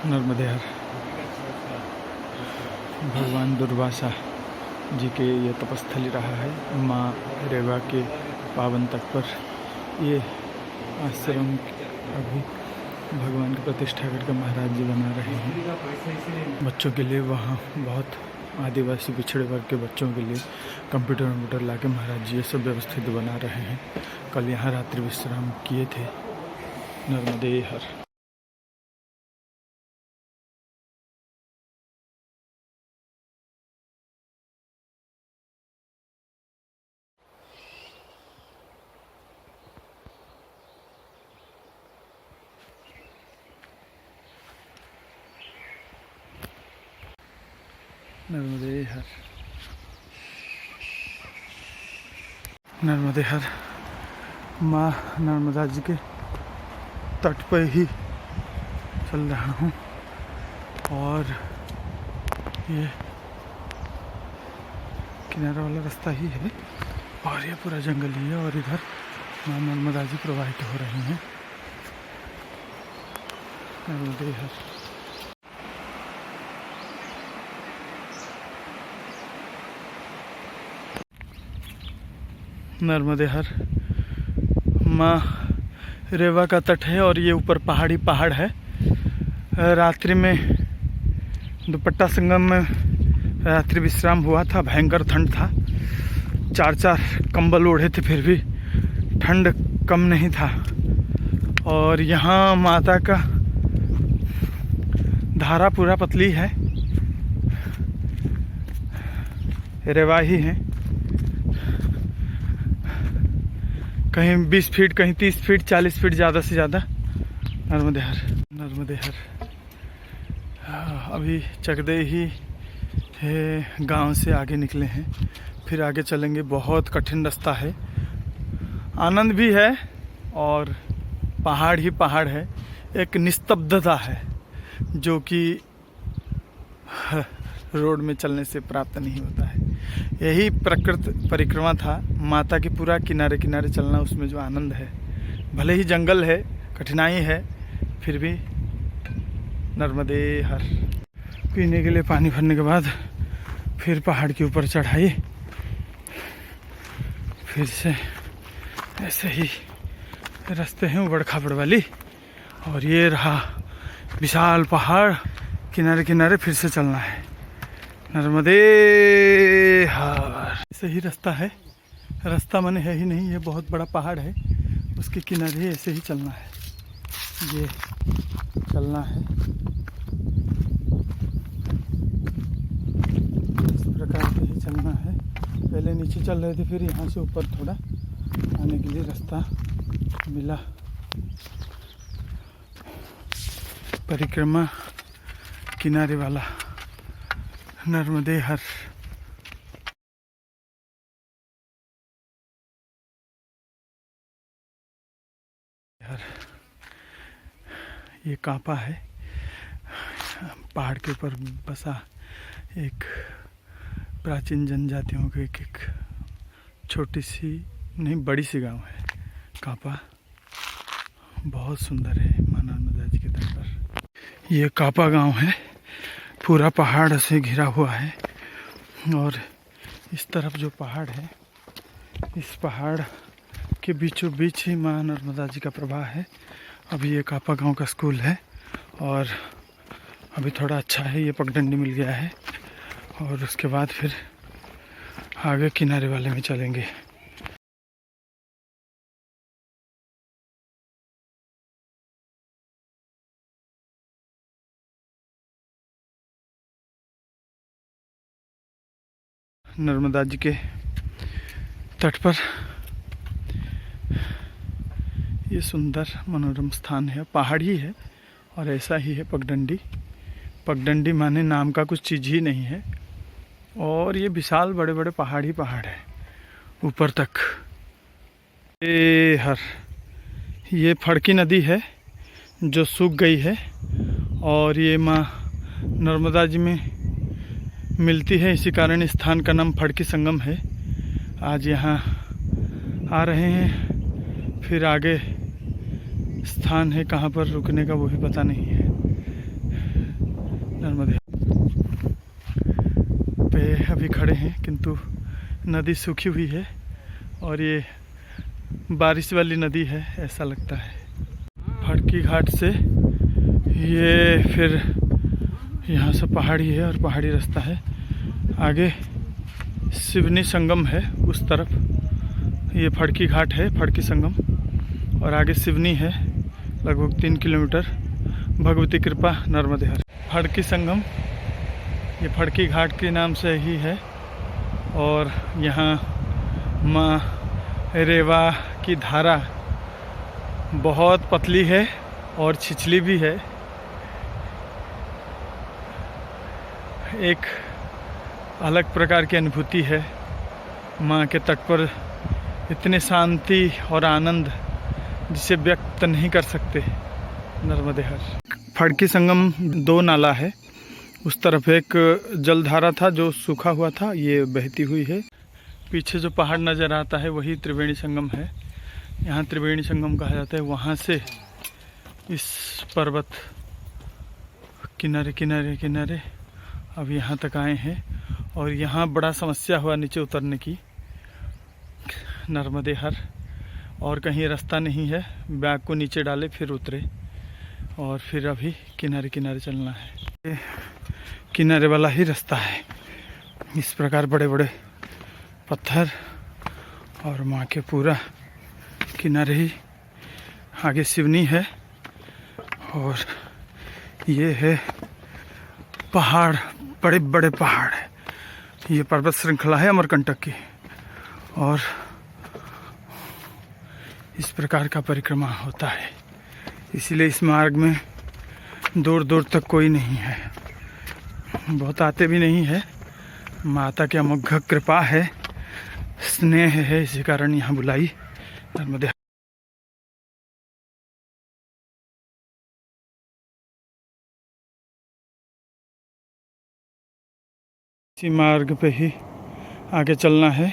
नर्मदे हर भगवान दुर्वासा जी के ये तपस्थली रहा है। माँ रेवा के पावन तट पर ये आश्रम अभी भगवान की प्रतिष्ठा करके महाराज जी बना रहे हैं। बच्चों के लिए वहाँ बहुत आदिवासी पिछड़े वर्ग के बच्चों के लिए कंप्यूटर ला के महाराज जी ये सब व्यवस्थित बना रहे हैं। कल यहाँ रात्रि विश्राम किए थे। नर्मदे हर। नर्मदे हर। नर्मदे हर। माँ नर्मदा जी के तट पर ही चल रहा हूँ और ये किनारा वाला रास्ता ही है और ये पूरा जंगल ही है और इधर माँ नर्मदा जी प्रवाहित हो रही हैं। नर्मदे हर। नर्मदे हर। माँ रेवा का तट है और ये ऊपर पहाड़ है। रात्रि में दुपट्टा संगम में रात्रि विश्राम हुआ था। भयंकर ठंड था। 4 कंबल ओढ़े थे फिर भी ठंड कम नहीं था। और यहाँ माता का धारा पूरा पतली है। रेवा ही है। कहीं 20 फीट, कहीं 30 फीट, 40 फीट ज़्यादा से ज़्यादा। नर्मदे हर। नर्मदे हर। अभी चकदे ही गांव से आगे निकले हैं। फिर आगे चलेंगे। बहुत कठिन रास्ता है। आनंद भी है और पहाड़ ही पहाड़ है। एक निस्तब्धता है जो कि रोड में चलने से प्राप्त नहीं होता है। यही प्रकृति परिक्रमा था। माता के पूरा किनारे किनारे चलना, उसमें जो आनंद है। भले ही जंगल है, कठिनाई है, फिर भी नर्मदे हर। पीने के लिए पानी भरने के बाद फिर पहाड़ के ऊपर चढ़ाई। फिर से ऐसे ही रास्ते हैं उबड़ खाबड़ वाली और ये रहा विशाल पहाड़। किनारे किनारे फिर से चलना है। नर्मदे हर। सही रास्ता है। रास्ता माने है ही नहीं, ये बहुत बड़ा पहाड़ है, उसके किनारे ऐसे ही चलना है। ये चलना है इस प्रकार से ही चलना है। पहले नीचे चल रहे थे, फिर यहाँ से ऊपर थोड़ा आने के लिए रास्ता मिला। परिक्रमा किनारे वाला। नर्मदे हर। ये कांपा है। पहाड़ के ऊपर बसा एक प्राचीन जनजातियों की एक छोटी सी नहीं बड़ी सी गांव है कांपा। बहुत सुंदर है माँ नर्मदा जी के तट पर। ये कांपा गांव है। पूरा पहाड़ से घिरा हुआ है और इस तरफ जो पहाड़ है, इस पहाड़ के बीचों बीच ही माँ नर्मदा जी का प्रवाह है। अभी ये कापा गांव का स्कूल है और अभी थोड़ा अच्छा है, ये पगडंडी मिल गया है और उसके बाद फिर आगे किनारे वाले में चलेंगे। नर्मदा जी के तट पर ये सुंदर मनोरम स्थान है। पहाड़ी है और ऐसा ही है पगडंडी। पगडंडी माने नाम का कुछ चीज़ ही नहीं है और ये विशाल बड़े बड़े पहाड़ ही पहाड़ है ऊपर तक। ये हर। ये फड़की नदी है जो सूख गई है और ये माँ नर्मदा जी में मिलती है। इसी कारण इस स्थान का नाम फड़की संगम है। आज यहाँ आ रहे हैं, फिर आगे स्थान है कहाँ पर रुकने का वो भी पता नहीं है। खड़े हैं, किंतु नदी सूखी हुई है और ये बारिश वाली नदी है ऐसा लगता है। फड़की घाट से ये फिर यहाँ से पहाड़ी है और पहाड़ी रास्ता है। आगे सिवनी संगम है उस तरफ, ये फड़की घाट है, फड़की संगम, और आगे सिवनी है लगभग 3 किलोमीटर। भगवती कृपा नर्मदे हर। फड़की संगम ये फड़की घाट के नाम से ही है और यहाँ माँ रेवा की धारा बहुत पतली है और छिछली भी है। एक अलग प्रकार की अनुभूति है माँ के तट पर, इतनी शांति और आनंद जिसे व्यक्त नहीं कर सकते। नर्मदे हर। फड़की संगम 2 नाला है, उस तरफ एक जलधारा था जो सूखा हुआ था, ये बहती हुई है। पीछे जो पहाड़ नज़र आता है वही त्रिवेणी संगम है, यहाँ त्रिवेणी संगम कहा जाता है। वहाँ से इस पर्वत किनारे किनारे किनारे अब यहाँ तक आए हैं और यहाँ बड़ा समस्या हुआ नीचे उतरने की। नर्मदे हर, और कहीं रास्ता नहीं है, बैग को नीचे डाले फिर उतरे और फिर अभी किनारे किनारे चलना है। ये किनारे वाला ही रास्ता है। इस प्रकार बड़े बड़े पत्थर और माँ के पूरा किनारे ही। आगे सिवनी है और ये है पहाड़, बड़े बड़े पहाड़ है। ये पर्वत श्रृंखला है अमरकंटक की और इस प्रकार का परिक्रमा होता है। इसीलिए इस मार्ग में दूर दूर तक कोई नहीं है, बहुत आते भी नहीं है। माता की अमोघ कृपा है, स्नेह है, इसी कारण यहाँ बुलाई। नर्मदे इसी मार्ग पे ही आगे चलना है।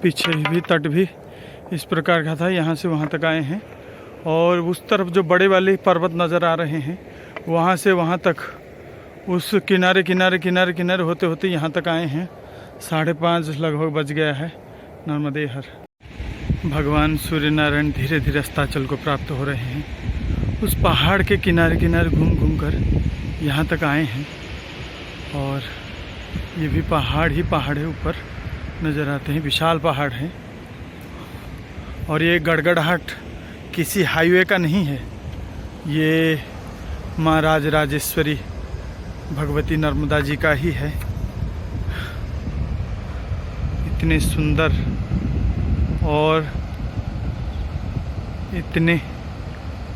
पीछे भी तट भी इस प्रकार का था, यहाँ से वहाँ तक आए हैं और उस तरफ जो बड़े वाले पर्वत नज़र आ रहे हैं वहाँ से वहाँ तक, उस किनारे किनारे किनारे किनारे होते होते यहाँ तक आए हैं। 5:30 लगभग बज गया है। नर्मदे हर। भगवान सूर्य नारायण धीरे धीरे अस्ताचल को प्राप्त हो रहे हैं। उस पहाड़ के किनारे किनारे घूम घूम कर यहाँ तक आए हैं और ये भी पहाड़ ही पहाड़ है, ऊपर नज़र आते हैं, विशाल पहाड़ हैं। और ये गड़गड़ाहट किसी हाईवे का नहीं है, ये माँ राजराजेश्वरी भगवती नर्मदा जी का ही है। इतने सुंदर और इतने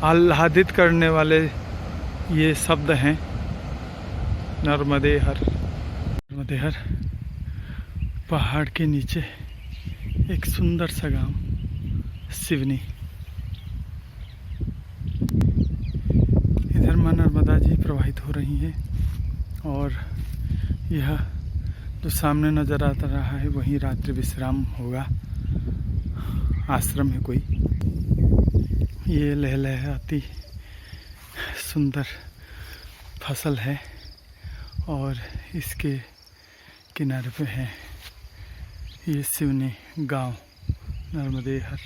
आह्लादित करने वाले ये शब्द हैं। नर्मदे हर। नर्मदे हर। पहाड़ के नीचे एक सुंदर सा गांव सिवनी। इधर माँ नर्मदा जी प्रवाहित हो रही हैं और यह जो सामने नज़र आता रहा है वहीं रात्रि विश्राम होगा, आश्रम है कोई। ये लहलहाती सुंदर फसल है और इसके किनारे पे है ये सिवनी गांव। नर्मदे हर।